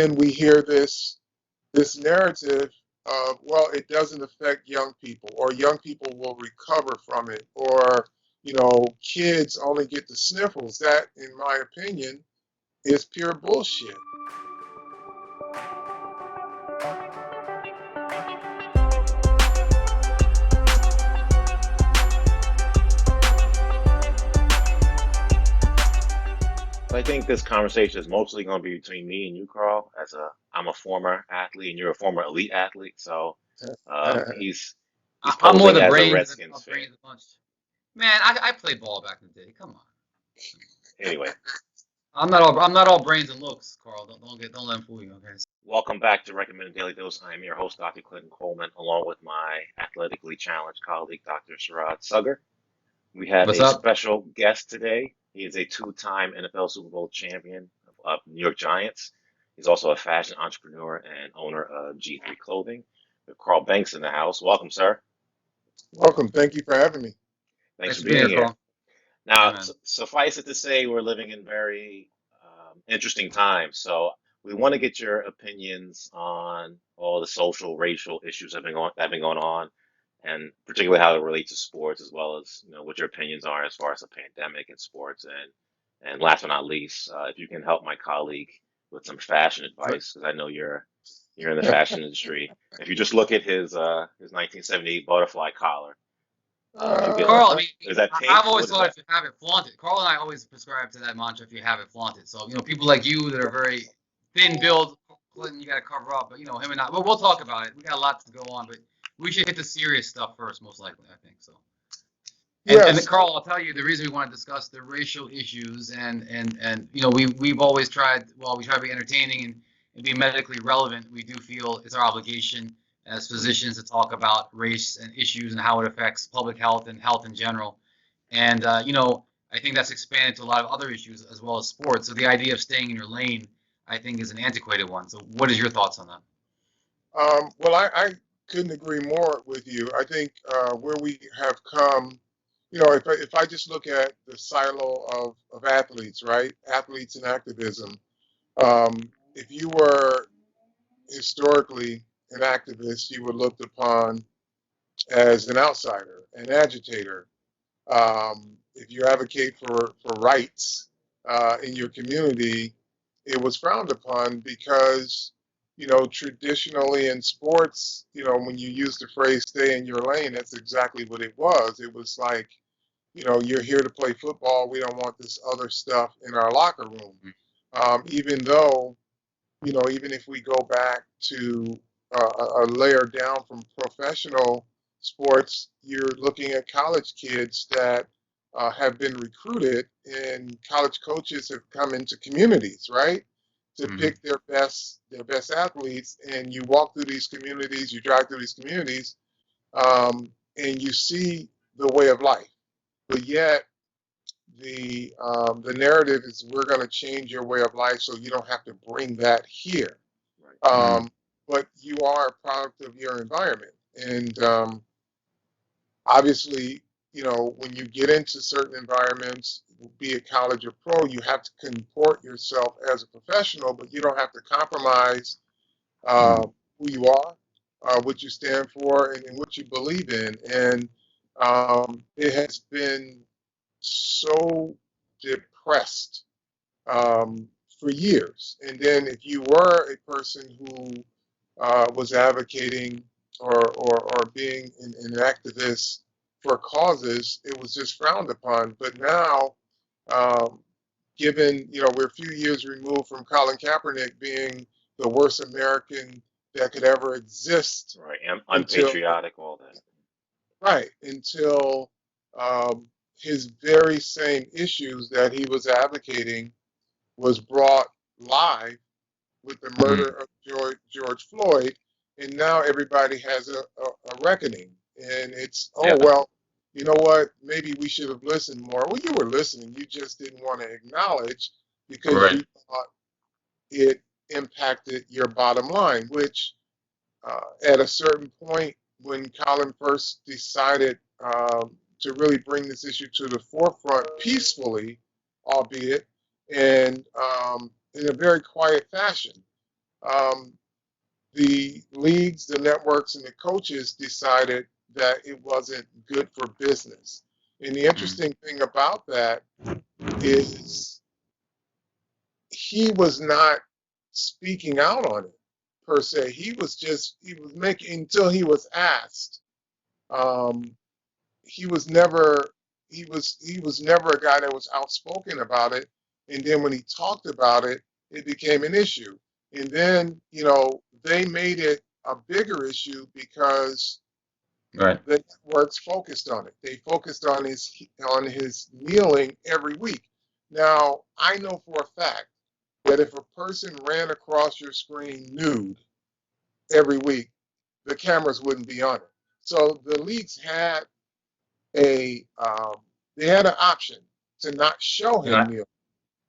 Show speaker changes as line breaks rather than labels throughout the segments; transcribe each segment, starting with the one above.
then we hear this narrative of, well, it doesn't affect young people, or young people will recover from it, or kids only get the sniffles. That, in my opinion, is pure bullshit.
I think this conversation is mostly going to be between me and you, Carl. I'm a former athlete and you're a former elite athlete, so he's
I'm more
posing
the
as a
brains
Redskins
of
fan.
brains a bunch. Man, I played ball back in the day. Come on.
Anyway,
I'm not all brains and looks, Carl. Don't let him fool you, okay?
welcome back to Recommended Daily Dose. I'm your host, Dr. Clinton Coleman, along with my athletically challenged colleague, Dr. Sharad Sugger. We have
What's
a
up?
special guest today. He is a two-time NFL Super Bowl champion of New York Giants. He's also a fashion entrepreneur and owner of G3 Clothing. We have Carl Banks in the house. Welcome, sir.
Welcome. Thank you for having me.
Thanks
Thanks
for
for being
being
here,
here.
Carl. Yeah,
Now,
man.
suffice it to say, we're living in very interesting times. So we want to get your opinions on all the social, racial issues that have been going on, and particularly how it relates to sports, as well as what your opinions are as far as the pandemic in sports, and last but not least, if you can help my colleague with some fashion advice, because I know you're in the fashion industry. If you just look at his 1978 butterfly collar, if you get
Carl, I
uh,
mean,
is that
I've
pink?
always
What is
thought
that?
if you have it, flaunt it. Carl and I always prescribe to that mantra: if you have it, flaunt it. So, people like you that are very thin build, Clinton, you got to cover up. But, him and I, well, we'll talk about it. We got a lot to go on, but we should hit the serious stuff first, most likely, I think. So, and
yes.
Carl, I'll tell you the reason we want to discuss the racial issues, and we've always tried. Well, we try to be entertaining and be medically relevant. We do feel it's our obligation as physicians to talk about race and issues and how it affects public health and health in general. And I think that's expanded to a lot of other issues as well as sports. So the idea of staying in your lane, I think, is an antiquated one. So what is your thoughts on that?
Well, I couldn't agree more with you. I think where we have come, if I just look at the silo of athletes, right? Athletes and activism. Um, if you were historically an activist, you were looked upon as an outsider, an agitator. If you advocate for rights in your community, it was frowned upon because, traditionally in sports, when you use the phrase stay in your lane, that's exactly what it was. It was like, you're here to play football. We don't want this other stuff in our locker room. Even though, even if we go back to a layer down from professional sports, you're looking at college kids that have been recruited, and college coaches have come into communities, right, to
Mm-hmm.
pick their best athletes. And you walk through these communities, you drive through these communities, and you see the way of life. But yet, the narrative is we're going to change your way of life so you don't have to bring that here.
Right.
Mm-hmm.
But you are a product of your environment. And obviously, when you get into certain environments, be it college or pro, you have to comport yourself as a professional, but you don't have to compromise uh, who you are, what you stand for, and what you believe in. And it has been so depressed for years. And then if you were a person who was advocating or being an activist for causes, it was just frowned upon. But now, um, given, we're a few years removed from Colin Kaepernick being the worst American that could ever exist
Right.
until,
Unpatriotic, all that.
right, until um, his very same issues that he was advocating was brought live with the murder of George Floyd, and now everybody has a reckoning. And it's, oh,
Yeah.
well, you know what? Maybe we should have listened more. Well, you were listening. You just didn't want to acknowledge because
Right.
you thought it impacted your bottom line, which at a certain point, when Colin first decided to really bring this issue to the forefront peacefully, albeit, and in a very quiet fashion, um, the leagues, the networks, and the coaches decided that it wasn't good for business. And the
Mm.
interesting thing about that is he was not speaking out on it per se. He was making until he was asked. Um, he was never he was never a guy that was outspoken about it. And then when he talked about it, it became an issue. And then they made it a bigger issue because
Right.
the networks focused on it. They focused on his kneeling every week. Now I know for a fact that if a person ran across your screen nude every week, the cameras wouldn't be on it. So the leagues had a they had an option to not show him
Yeah.
kneel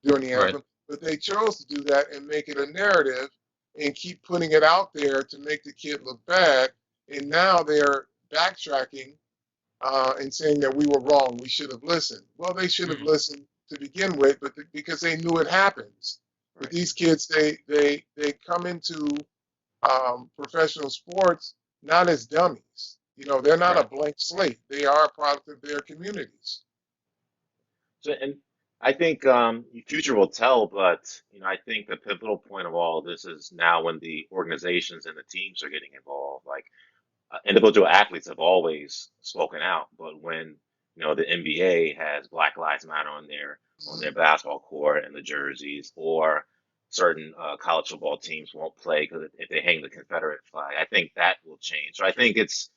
during the
Right.
anthem, but they chose to do that and make it a narrative and keep putting it out there to make the kid look bad. And now they're backtracking and saying that we were wrong. We should have listened. Well, they should have
Mm.
listened to begin with, but because they knew it happens. But
Right.
these kids, they come into professional sports not as dummies. They're not a
Right.
blank slate. They are a product of their communities.
So, and I think future will tell, but I think the pivotal point of all this is now when the organizations and the teams are getting involved. Like individual athletes have always spoken out, but when the NBA has Black Lives Matter on their basketball court and the jerseys, or certain college football teams won't play because if they hang the Confederate flag, I think that will change. So I think it's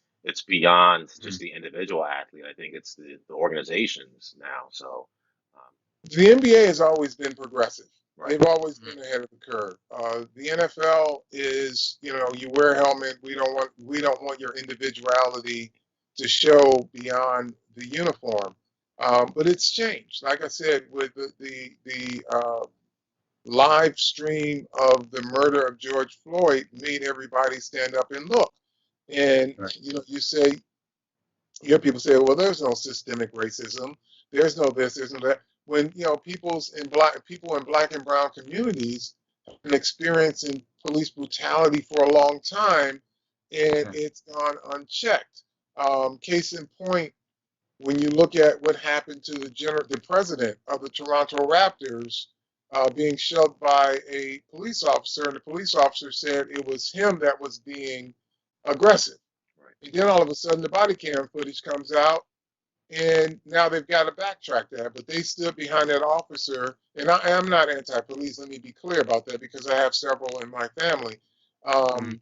beyond just
Mm.
the individual athlete. I think it's the organizations now. So
The NBA has always been progressive.
right,
They've always
Mm.
been ahead of the curve. The NFL is, you wear a helmet. We don't want your individuality to show beyond the uniform. But it's changed. Like I said, with the live stream of the murder of George Floyd made everybody stand up and look. And
Right.
you hear people say, well, there's no systemic racism. There's no this, there's no that. When, people in black and brown communities have been experiencing police brutality for a long time, and
Yeah.
it's gone unchecked. Case in point, when you look at what happened to the president of the Toronto Raptors being shoved by a police officer, and the police officer said it was him that was being aggressive.
right.
And then all of a sudden, the body cam footage comes out, and now they've got to backtrack that. But they stood behind that officer, and I am not anti-police. Let me be clear about that because I have several in my family.
Mm.
Um,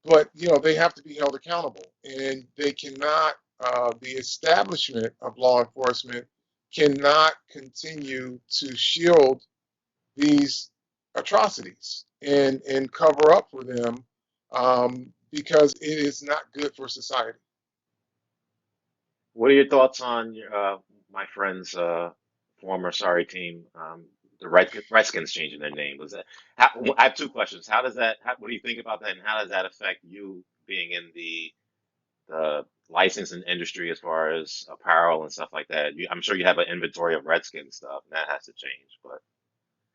but they have to be held accountable, and they cannot. The establishment of law enforcement cannot continue to shield these atrocities and cover up for them because it is not good for society.
What are your thoughts on my friend's former sorry team, the Redskins changing their name? Was that? I have two questions. How does that? What do you think about that, and how does that affect you being in the licensing industry as far as apparel and stuff like that? I'm sure you have an inventory of Redskins stuff, and that has to change. But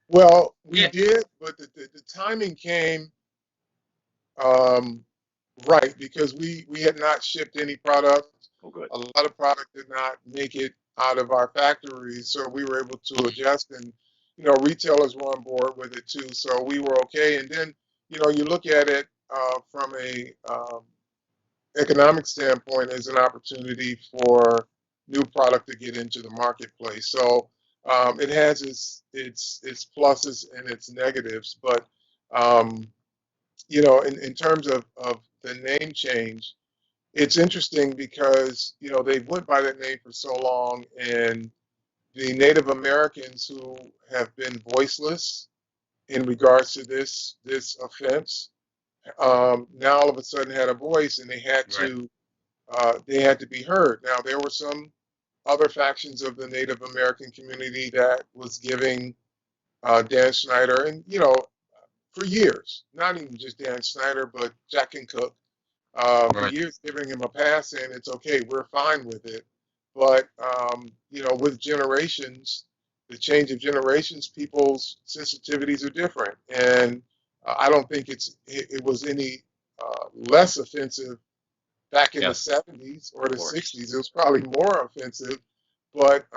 Well, we
Yeah.
did, but the timing came um, right because we had not shipped any product.
oh, good.
A lot of product did not make it out of our factories, so we were able to adjust, and retailers were on board with it too, so we were okay. And then you look at it from a economic standpoint as an opportunity for new product to get into the marketplace. So it has its pluses and its negatives, but um, in terms of the name change, it's interesting because they went by that name for so long, and the Native Americans who have been voiceless in regards to this offense now all of a sudden had a voice, and
Right.
they had to be heard. Now there were some other factions of the Native American community that was giving Dan Snyder, and for years, not even just Dan Snyder, but Jack and Cook, for
Right.
years giving him a pass, saying it's okay, we're fine with it. But with generations, the change of generations, people's sensitivities are different, and I don't think it was any less offensive back in the
Yes,
70s or
of
the
course.
60s. It was probably more offensive, but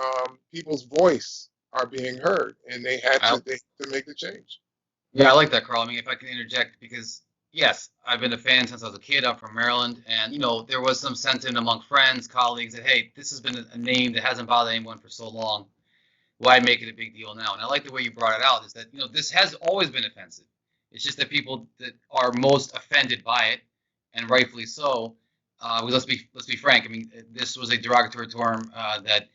people's voice are being heard, and they had to make the change.
Yeah, I like that, Carl. I mean, if I can interject, because yes, I've been a fan since I was a kid. I'm from Maryland, and there was some sentiment among friends, colleagues that hey, this has been a name that hasn't bothered anyone for so long. Why make it a big deal now? And I like the way you brought it out. Is that this has always been offensive. It's just that people that are most offended by it, and rightfully so. Well, let's be frank. I mean, this was a derogatory term that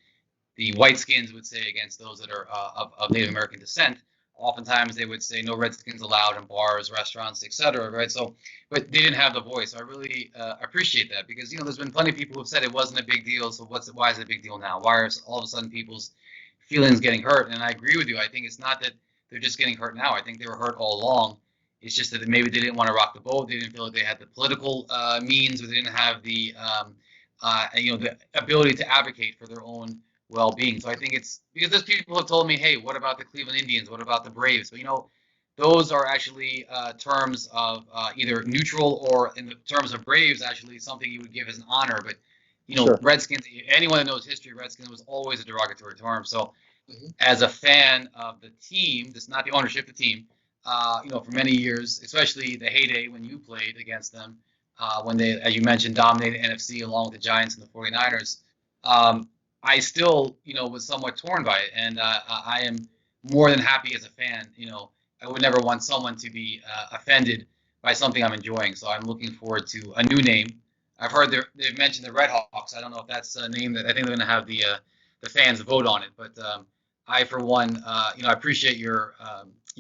the whiteskins would say against those that are of Native American descent. Oftentimes they would say no Redskins allowed in bars, restaurants, etc. Right? So, but they didn't have the voice. So I really appreciate that because there's been plenty of people who've said it wasn't a big deal. So why is it a big deal now? Why are all of a sudden people's feelings getting hurt? And I agree with you. I think it's not that they're just getting hurt now. I think they were hurt all along. It's just that maybe they didn't want to rock the boat. They didn't feel like they had the political means, or they didn't have the ability to advocate for their own well-being. So I think it's because there's people who have told me, hey, what about the Cleveland Indians? What about the Braves? But those are actually terms of either neutral or in the terms of Braves, actually something you would give as an honor. But
Sure.
Redskins, anyone that knows history, Redskins was always a derogatory term. So
Hmm.
as a fan of the team, that's not the ownership, the team, for many years, especially the heyday when you played against them, when they, as you mentioned, dominated NFC along with the Giants and the 49ers. I still, was somewhat torn by it, and I am more than happy as a fan. I would never want someone to be offended by something I'm enjoying. So I'm looking forward to a new name. I've heard they've mentioned the Red Hawks. I don't know if that's a name that I think they're going to have the fans vote on it, but I, for one, I appreciate your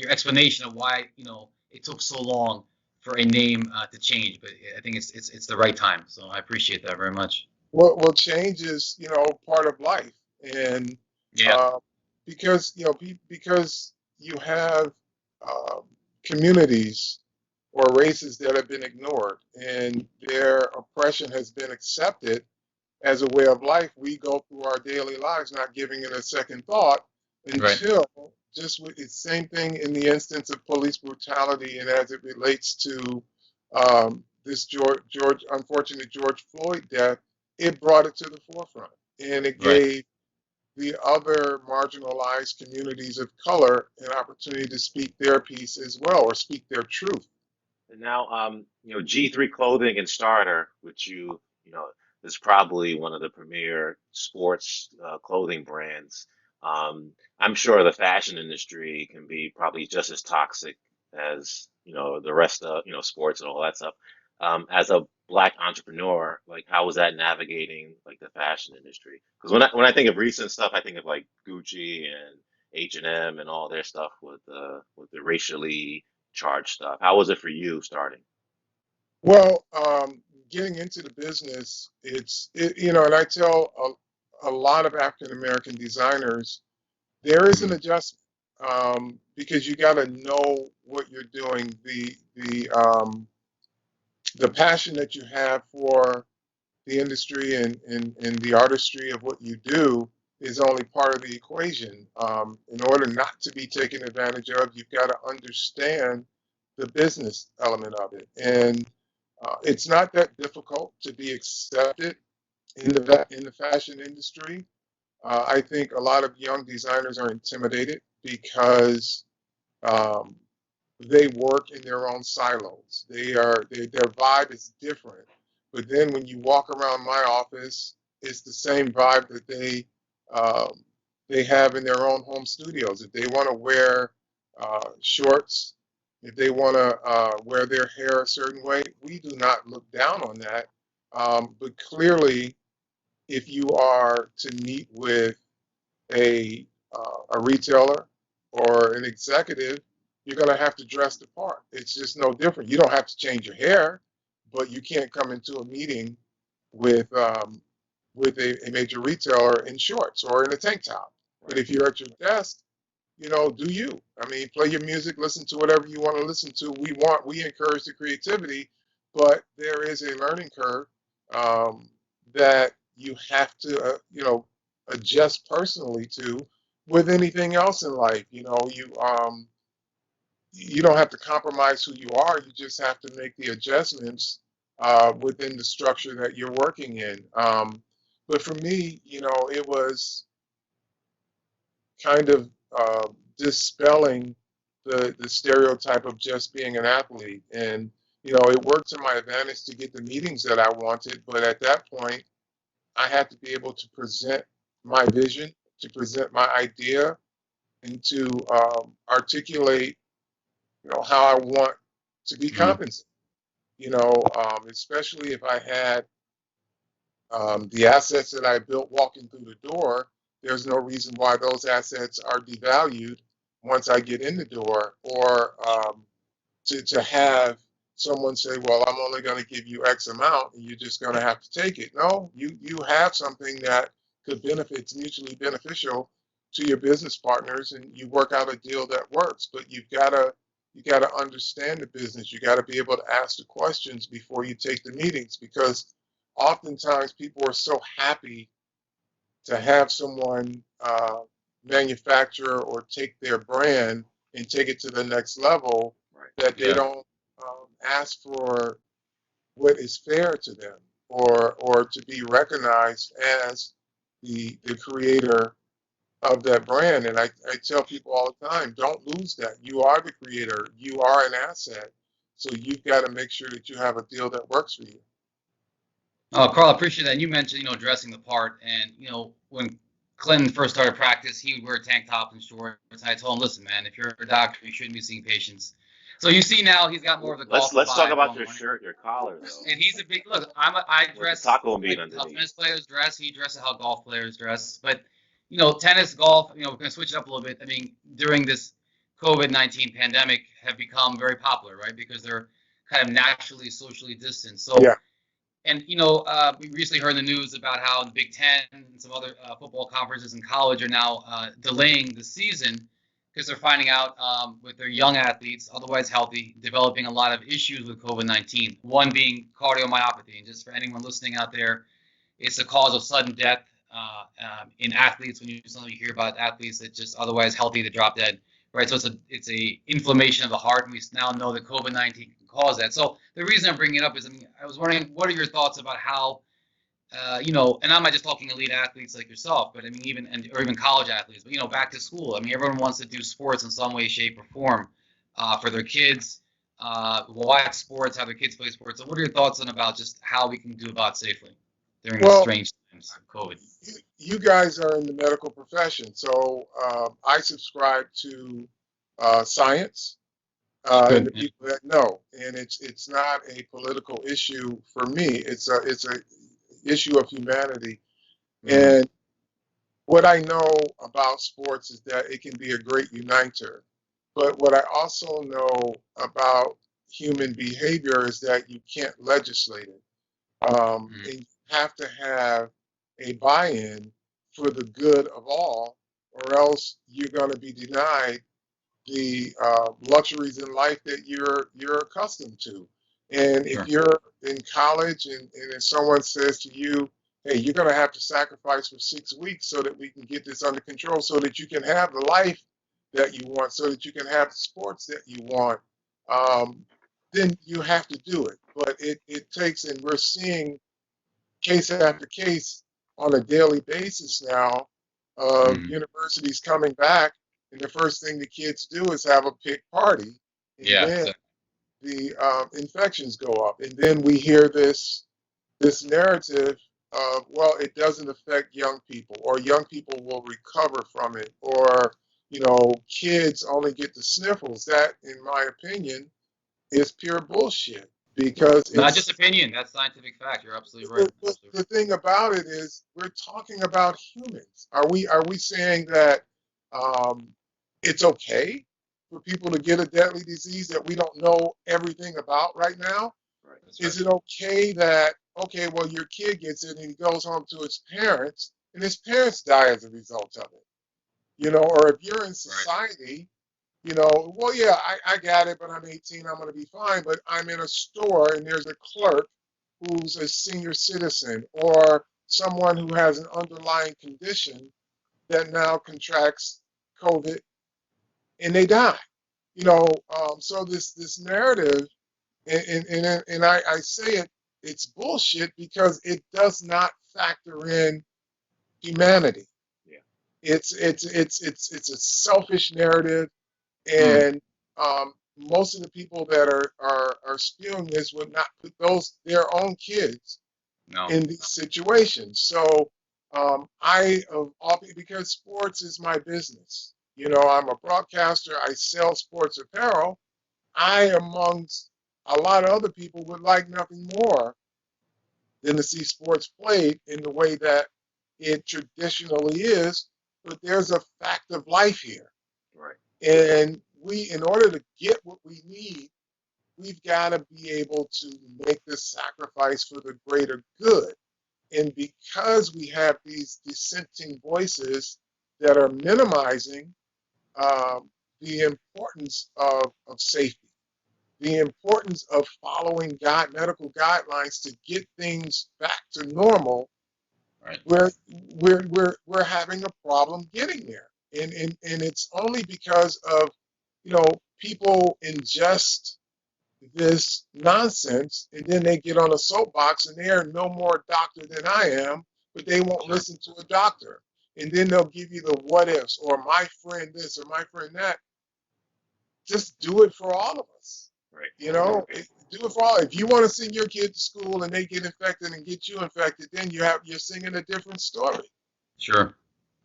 explanation of why it took so long for a name to change. But I think it's the right time. So I appreciate that very much.
Well, change is part of life, and
Yeah.
uh, because because you have um, communities or races that have been ignored, and their oppression has been accepted as a way of life. We go through our daily lives not giving it a second thought
Right.
until just with the same thing in the instance of police brutality and as it relates to this unfortunate George Floyd death, it brought it to the forefront and it
Right.
gave the other marginalized communities of color an opportunity to speak their piece as well or speak their truth.
And now, G3 Clothing and Starter, which is probably one of the premier sports clothing brands. I'm sure the fashion industry can be probably just as toxic as, the rest of, sports and all that stuff. As a black entrepreneur, like how was that navigating like the fashion industry? Because when I think of recent stuff, I think of like Gucci and H&M and all their stuff with the racially charge stuff. How was it for you starting?
Well, getting into the business, and I tell a lot of African American designers, there is an
Mhm.
adjustment because you got to know what you're doing. The passion that you have for the industry and the artistry of what you do is only part of the equation. In order not to be taken advantage of, you've got to understand the business element of it. And it's not that difficult to be accepted in the fashion industry. I think a lot of young designers are intimidated because um, they work in their own silos. Their vibe is different. But then when you walk around my office, it's the same vibe that they have in their own home studios. If they want to wear shorts, if they want to wear their hair a certain way, we do not look down on that. But clearly, if you are to meet with a retailer or an executive, you're going to have to dress the part. It's just no different. You don't have to change your hair, but you can't come into a meeting with um, with a major retailer in shorts or in a tank top. But
Right.
if you're at your desk, do you? I mean, play your music, listen to whatever you want to listen to. We encourage the creativity, but there is a learning curve um, that you have to, adjust personally to with anything else in life. you don't have to compromise who you are. You just have to make the adjustments within the structure that you're working in. But for me, it was kind of dispelling the stereotype of just being an athlete. And, it worked to my advantage to get the meetings that I wanted. But at that point, I had to be able to present my vision, to present my idea, and to articulate, how I want to be
Mhm.
compensated. Especially if I had the assets that I built walking through the door. There's no reason why those assets are devalued once I get in the door, or to have someone say, well, I'm only going to give you X amount and you're just going to have to take it. No, you have something that could benefit, it's mutually beneficial to your business partners, and you work out a deal that works. But you got to understand the business. You got to be able to ask the questions before you take the meetings, because oftentimes people are so happy to have someone manufacture or take their brand and take it to the next level,
Right.
that they
Yeah.
don't ask for what is fair to them, or to be recognized as the creator of that brand. And I tell people all the time, don't lose that. You are the creator. You are an asset. So you've got to make sure that you have a deal that works for you.
Carl, I appreciate that. And you mentioned, dressing the part. And, when Clinton first started practice, he would wear tank tops and shorts. And I told him, listen, man, if you're a doctor, you shouldn't be seeing patients. So you see now he's got more of the golfer
Let's talk
vibe
about
going
your
on.
shirt, your collar though,
And he's a big look. I
with the
dress
taco meat
like how
underneath.
tennis players dress. He dresses how golf players dress. But tennis, golf. We're gonna switch it up a little bit. I mean, during this COVID-19 pandemic, have become very popular, right? Because they're kind of naturally socially distant.
Yeah.
So, and we recently heard in the news about how the Big Ten and some other football conferences in college are now delaying the season because they're finding out with their young athletes, otherwise healthy, developing a lot of issues with COVID-19. One being cardiomyopathy, and just for anyone listening out there, it's the cause of sudden death in athletes. When you suddenly hear about athletes that just otherwise healthy that drop dead, right? So it's a inflammation of the heart, and we now know that COVID-19 can cause that. So the reason I'm bringing it up is, I was wondering, what are your thoughts about how, and I'm not just talking elite athletes like yourself, but I mean or even college athletes, but back to school. I mean, everyone wants to do sports in some way, shape, or form for their kids. Watch sports, have their kids play sports. So what are your thoughts on about just how we can do about safely during this
Well,
strange times of COVID?
you guys are in the medical profession, so I subscribe to science, and
Good.
the people that know. And it's not a political issue for me. It's a issue of humanity.
Mm-hmm.
And what I know about sports is that it can be a great uniter. But what I also know about human behavior is that you can't legislate it. And you have to have a buy-in for the good of all, or else you're going to be denied the luxuries in life that you're accustomed to. And if
Sure.
you're in college, and if someone says to you, hey, you're going to have to sacrifice for 6 weeks so that we can get this under control, so that you can have the life that you want, so that you can have the sports that you want, um, then you have to do it. But it takes, and we're seeing case after case on a daily basis now of
Mm-hmm.
universities coming back, and the first thing the kids do is have a big party, and
Yeah.
then the infections go up, and then we hear this narrative of, well, it doesn't affect young people, or young people will recover from it, or kids only get the sniffles. That, in my opinion, is pure bullshit, because
Not just
it's
opinion. That's scientific fact. You're absolutely right.
the thing about it is, we're talking about humans. Are we saying that um, it's okay for people to get a deadly disease that we don't know everything about right now?
Right.
That's right.
Is it okay that, okay, well, your kid gets it and he goes home to his parents and his parents die as a result of it? Or if you're in
Right.
society, well, yeah, I got it, but I'm 18, I'm going to be fine. But I'm in a store and there's a clerk who's a senior citizen, or someone who has an underlying condition that now contracts COVID and they die. So this narrative, and I say it's bullshit because it does not factor in humanity.
Yeah.
It's a selfish narrative,
Mm,
and most of the people that are spewing this would not put their own kids
no.
in these situations. So I of all because sports is my business. I'm a broadcaster. I sell sports apparel. I, amongst a lot of other people, would like nothing more than to see sports played in the way that it traditionally is. But there's a fact of life here.
Right.
And in order to get what we need, we've got to be able to make this sacrifice for the greater good. And because we have these dissenting voices that are minimizing the importance of safety, the importance of following medical guidelines to get things back to normal,
Right.
we're having a problem getting there. And it's only because of, people ingest this nonsense, and then they get on a soapbox and they're no more doctor than I am, but they won't
Sure.
listen to a doctor. And then they'll give you the what ifs, or my friend this or my friend that. Just do it for all of us.
Right.
Do it for all. If you want to send your kid to school and they get infected and get you infected, then you're singing a different story.
Sure.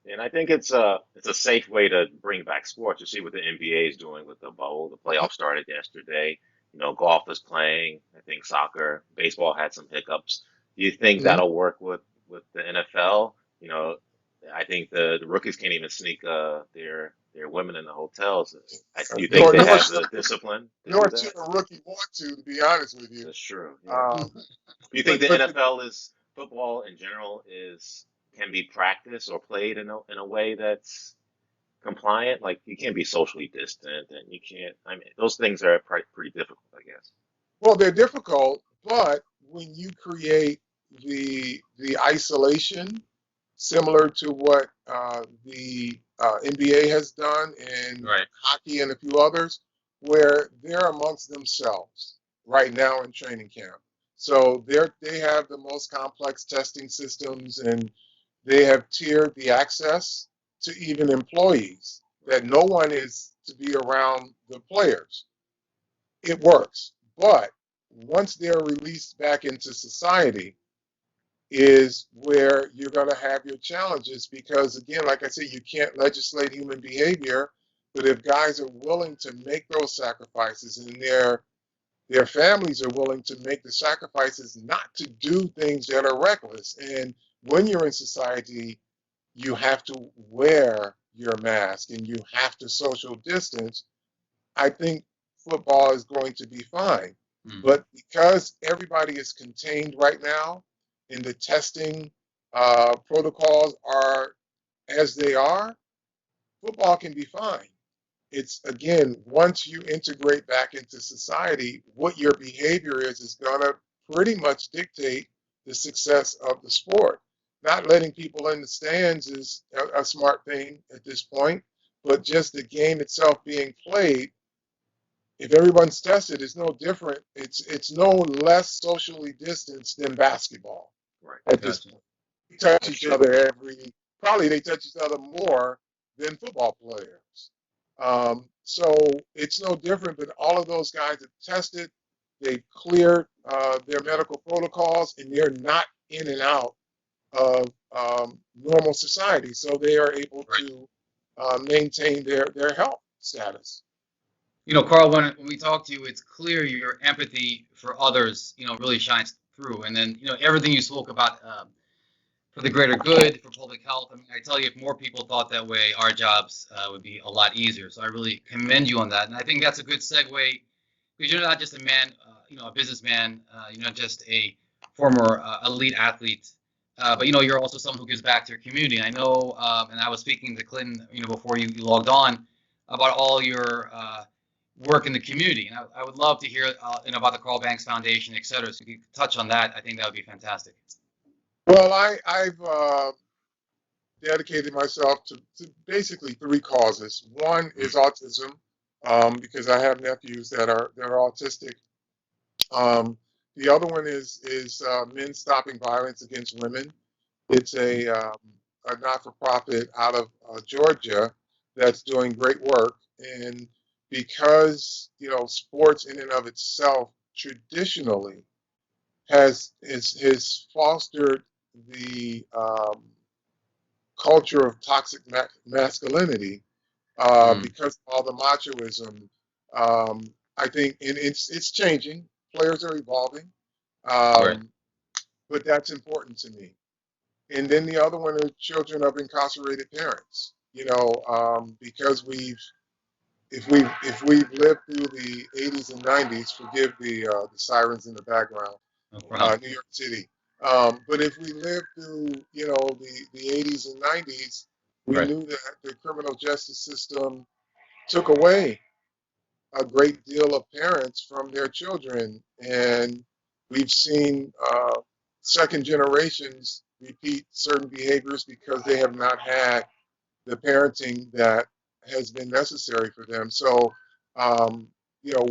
And I think it's a safe way to bring back sports. You see what the NBA is doing with the bowl. The playoffs started yesterday. Golf is playing. I think soccer, baseball had some hiccups. Do you think
Mhm.
that'll work with the NFL? I think the rookies can't even sneak their women in the hotels. Do you think
Nor,
they
nor,
have the discipline to
nor
do
should
that?
a rookie want to be honest with you.
That's true. Yeah.
Um,
Do you think
but
the
but
NFL is football in general is can be practiced or played in a way that's compliant? Like you can't be socially distant, and you can't. I mean, those things are pretty difficult, I guess.
Well, they're difficult, but when you create the isolation similar to what the NBA has done in
Right.
hockey and a few others, where they're amongst themselves right now in training camp. So they have the most complex testing systems, and they have tiered the access to even employees that no one is to be around the players. It works, but once they're released back into society, is where you're going to have your challenges because, again, like I said, you can't legislate human behavior, but if guys are willing to make those sacrifices and their families are willing to make the sacrifices not to do things that are reckless, and when you're in society, you have to wear your mask and you have to social distance. I think football is going to be fine.
Mm,
But because everybody is contained right now and the testing protocols are as they are, football can be fine. It's, again, once you integrate back into society, what your behavior is going to pretty much dictate the success of the sport. Not letting people in the stands is a smart thing at this point, but just the game itself being played, if everyone's tested, it's no different. It's no less socially distanced than basketball
Right.
at this
gotcha.
point. They touch
That's
each
true.
other probably they touch each other more than football players. So it's no different, but all of those guys have tested, they've cleared their medical protocols, and they're not in and out of normal society. So they are able
Right.
to maintain their health status.
Carl, when we talk to you, it's clear your empathy for others, really shines through. And then, everything you spoke about for the greater good, for public health. I mean, I tell you, if more people thought that way, our jobs would be a lot easier. So I really commend you on that. And I think that's a good segue because you're not just a man, a businessman, you're not just a former elite athlete, but you're also someone who gives back to your community. And I know, and I was speaking to Clinton, before you logged on, about all your work in the community. And I would love to hear, about the Carl Banks Foundation, et cetera. So if you could touch on that, I think that would be fantastic.
Well, I've dedicated myself to basically three causes. One is autism. because I have nephews that are autistic. Um, the other one is Men Stopping Violence Against Women. It's a not-for-profit out of Georgia that's doing great work. And because sports in and of itself traditionally has fostered the culture of toxic masculinity,
Mm,
because of all the machoism. Um, I think, and it's changing. Players are evolving,
right.
um, but that's important to me. And then the other one are children of incarcerated parents. Because if we've lived through the 80s and 90s, forgive the sirens in the background,
No problem.
New York City. But if we lived through, the 80s and 90s, we
Right.
knew that the criminal justice system took away a great deal of parents from their children, and we've seen second generations repeat certain behaviors because they have not had the parenting that has been necessary for them. So,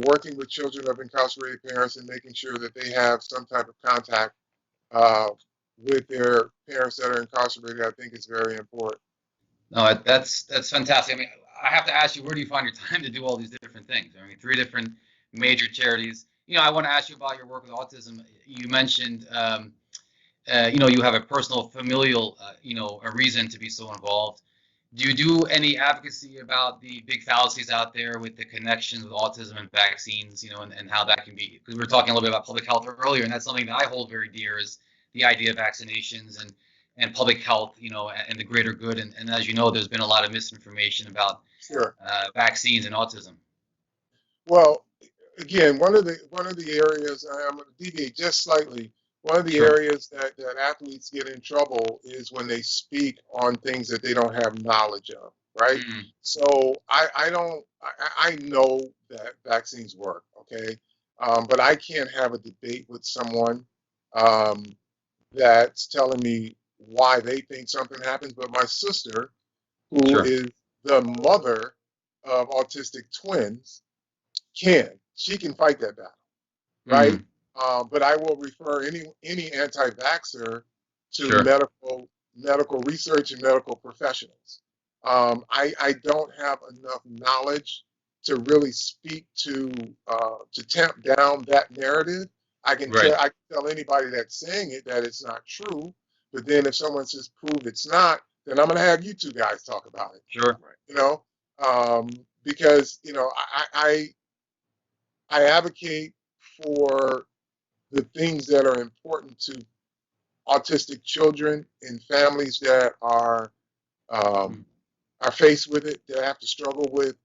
working with children of incarcerated parents and making sure that they have some type of contact uh, with their parents that are incarcerated, I think is very important.
No, that's fantastic. I mean, I have to ask you, where do you find your time to do all these different things? I mean, three different major charities. I want to ask you about your work with autism. You mentioned, you have a personal, familial, a reason to be so involved. Do you do any advocacy about the big fallacies out there with the connections with autism and vaccines, and how that can be? Because we were talking a little bit about public health earlier, and that's something that I hold very dear is the idea of vaccinations and public health, and the greater good. And as you know, there's been a lot of misinformation about
Sure.
vaccines and autism.
Well, again, one of the areas I'm going to deviate just slightly. One of the
Sure.
areas that athletes get in trouble is when they speak on things that they don't have knowledge of, right?
Mm,
So I don't I know that vaccines work, okay, but I can't have a debate with someone um, that's telling me why they think something happens. But my sister, who
sure.
is the mother of autistic twins, she can fight that battle, right?
Mm,
But I will refer any anti-vaxxer to
sure.
medical research and medical professionals. I don't have enough knowledge to really speak to tamp down that narrative.
Right.
I can tell anybody that's saying it that it's not true. But then if someone says prove it's not, then I'm going to have you two guys talk about it.
Sure.
Right.
You know, because I advocate for the things that are important to autistic children and families that um,
Mm,
are faced with it, that have to struggle with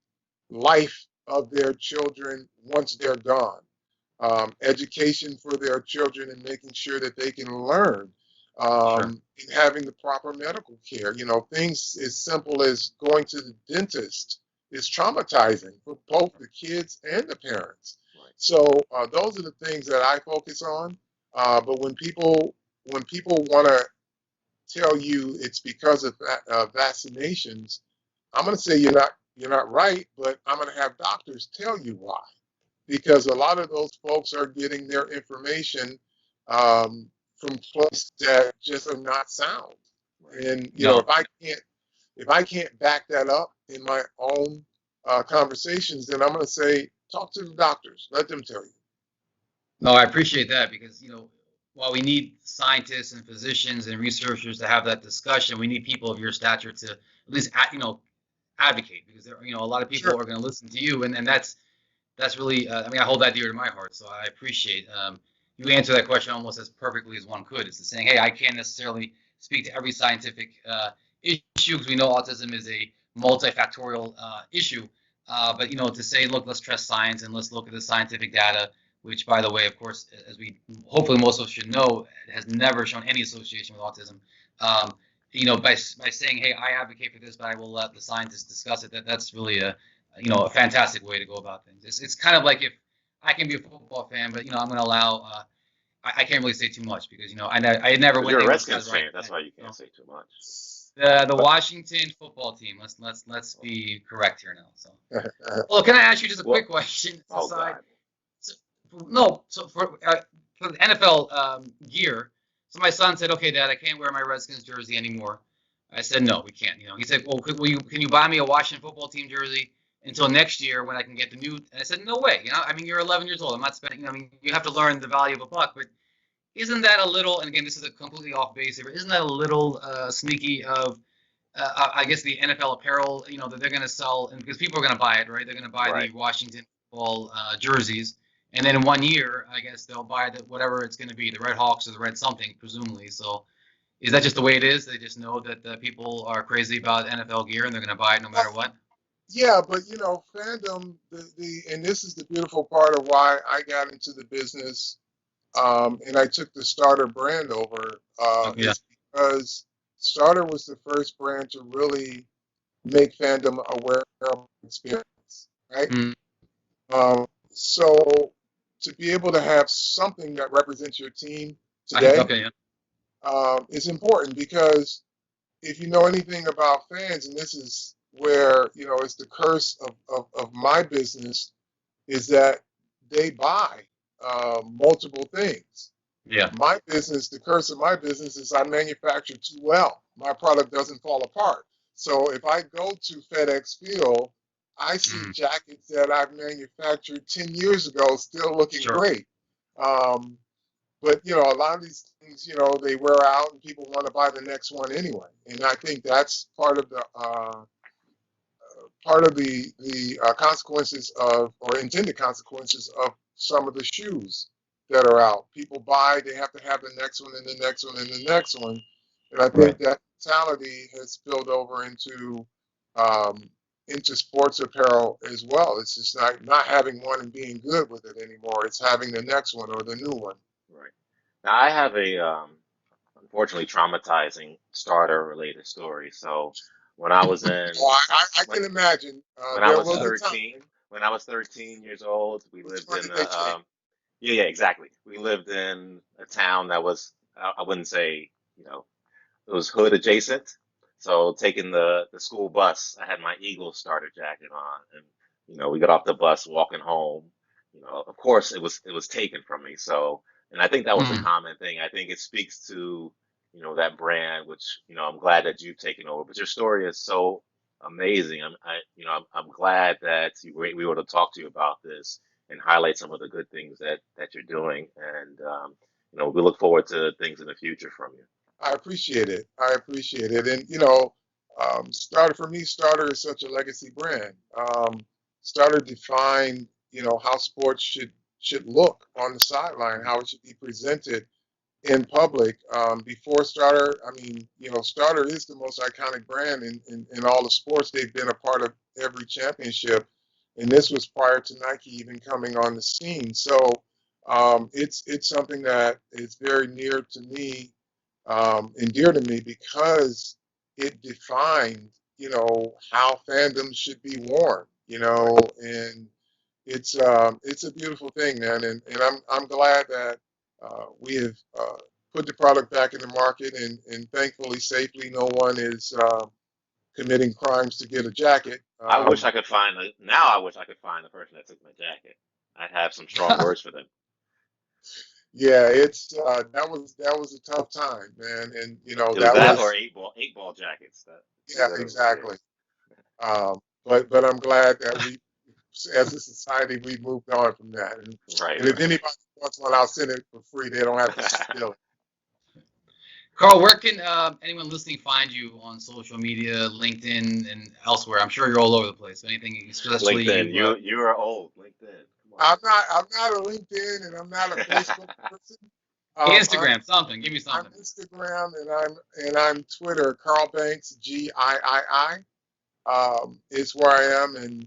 life of their children once they're gone. Education for their children and making sure that they can learn,
sure.
and having the proper medical care. Things as simple as going to the dentist is traumatizing for both the kids and the parents.
Right.
So those are the things that I focus on. But when people want to tell you it's because of vaccinations, I'm going to say you're not right, but I'm going to have doctors tell you why, because a lot of those folks are getting their information from places that just are not sound.
Right.
And
No,
if I can't back that up in my own conversations, then I'm going to say talk to the doctors, let them tell you.
no, I appreciate that because, while we need scientists and physicians and researchers to have that discussion, we need people of your stature to at least, advocate because a lot of people
Sure.
are going to listen to you, and that's really, I mean, I hold that dear to my heart, so I appreciate you answer that question almost as perfectly as one could. It's the saying, hey, I can't necessarily speak to every scientific issue because we know autism is a multifactorial issue. But to say, look, let's trust science and let's look at the scientific data, which, by the way, of course, as we hopefully most of us should know, has never shown any association with autism. Um, by saying, hey, I advocate for this, but I will let the scientists discuss it. That's really a fantastic way to go about things. It's kind of like if I can be a football fan, but I'm going to allow. I can't really say too much because I never
Because
went
you're a
anywhere besides
Redskins
where I
fan. That's
play.
why you can't
So
say too much.
The Washington football team. Let's be correct here now. So, well, can I ask you just a
Well,
quick question
oh
aside?
God.
So, no, so for the NFL gear, so my son said, "Okay, Dad, I can't wear my Redskins jersey anymore." I said, "No, we can't." You know, he said, "Well, can you buy me a Washington football team jersey until next year when I can get the new?" And I said, "No way." You know, I mean, you're 11 years old. I'm not spending. You know, I mean, you have to learn the value of a buck, but isn't that a little? And again, this is a completely off base here. But isn't that a little sneaky of I guess the NFL apparel, you know, that they're going to sell, and because people are going to buy it, right? They're going to buy
Right.
the Washington football jerseys, and then in 1 year, I guess they'll buy the whatever it's going to be, the Red Hawks or the Red something, presumably. So, is that just the way it is? They just know that people are crazy about NFL gear and they're going to buy it no matter what.
Yeah, but fandom, and this is the beautiful part of why I got into the business, and I took the Starter brand over,
Okay, yeah.
is because Starter was the first brand to really make fandom aware of experience, right?
Mm,
So to be able to have something that represents your team
I,
today
okay, yeah.
is important because if you know anything about fans, and this is where it's the curse of my business, is that they buy multiple things.
Yeah.
My business, the curse of my business is I manufacture too well. My product doesn't fall apart. So if I go to FedEx Field, I see
Mm,
jackets that I've manufactured 10 years ago still looking
sure.
great. Um, but a lot of these things, they wear out and people want to buy the next one anyway. And I think that's part of the consequences of, or intended consequences of, some of the shoes that are out. People buy, they have to have the next one and the next one and the next one. And I
Right.
think that mentality has spilled over um, into sports apparel as well. It's just not having one and being good with it anymore. It's having the next one or the new one.
Right. Now I have a unfortunately traumatizing starter related story. So when I was
Oh,
in
I
when
can imagine.
when I
There
was
was a time.
13, when I was 13 years old, we
Which
lived
one
in
did they take?
yeah, exactly. We lived in a town that was I wouldn't say, you know, it was hood adjacent. So taking the school bus, I had my Eagles starter jacket on, and we got off the bus walking home. Of course it was taken from me. So, and I think that was a
Mm,
common thing. I think it speaks to that brand, which I'm glad that you've taken over. But your story is so amazing. I'm glad that we were able to talk to you about this and highlight some of the good things that you're doing, and we look forward to things in the future from you.
I appreciate it. I appreciate it. And Starter, for me, Starter is such a legacy brand. Starter defined how sports should look on the sideline, how it should be presented in public. Before Starter, I mean, Starter is the most iconic brand in all the sports. They've been a part of every championship, and this was prior to Nike even coming on the scene. So it's something that is very near to me, and dear to me, because it defined, how fandom should be worn,
Right.
and it's a beautiful thing, man, and I'm glad that we have put the product back in the market, and thankfully, safely, no one is committing crimes to get a jacket.
I wish I could find now I wish I could find the person that took my jacket. I'd have some strong words for them.
Yeah, it's that was a tough time, man, and
It was
that
that or
was
eight ball jackets.
yeah,
That was yeah.
exactly. But I'm glad that we, as a society, we moved on from that.
Right,
And if
right.
anybody wants one, I'll send it for free. They don't have to steal it.
Carl, where can anyone listening find you on social media, LinkedIn, and elsewhere? I'm sure you're all over the place. Anything especially
LinkedIn.
you
You are old. LinkedIn. Come on.
I'm not a LinkedIn and I'm not a Facebook person. I'm
Instagram, something. Give me
I'm
something.
Instagram and I'm Twitter. Carl Banks GIII is where I am, and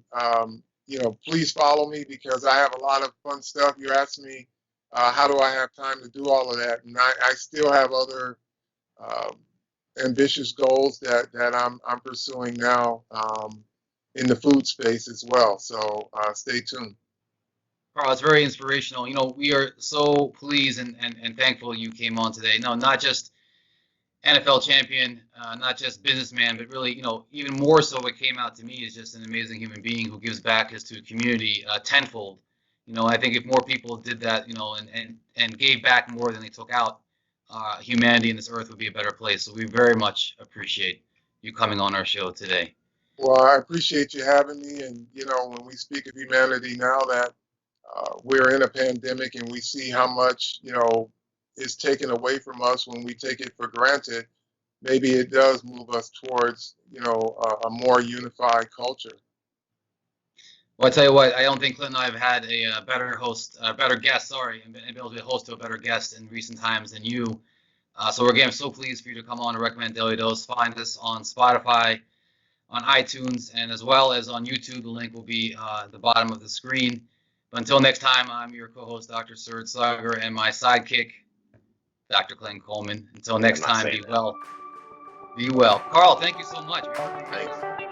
please follow me because I have a lot of fun stuff. You asked me how do I have time to do all of that, and I still have other um, ambitious goals that I'm pursuing now, in the food space as well. So stay tuned.
Carl, it's very inspirational. We are so pleased and thankful you came on today. No, not just NFL champion, not just businessman, but really, even more so what came out to me is just an amazing human being who gives back to the community tenfold. I think if more people did that, and gave back more than they took out, humanity and this earth would be a better place. So we very much appreciate you coming on our show today.
Well, I appreciate you having me. And, when we speak of humanity now that we're in a pandemic and we see how much, is taken away from us when we take it for granted, maybe it does move us towards, a more unified culture.
Well, I tell you what, I don't think Clint and I have had a better guest, and been able to be a host to a better guest in recent times than you. So again, I'm so pleased for you to come on and recommend Daily Dose. Find us on Spotify, on iTunes, and as well as on YouTube. The link will be at the bottom of the screen. But until next time, I'm your co-host, Dr. Serge Sager, and my sidekick, Dr. Clint Coleman. Until
Yeah,
next
I'm not
time,
saying
be
that.
well. Be well. Carl, thank you so much.
Thanks.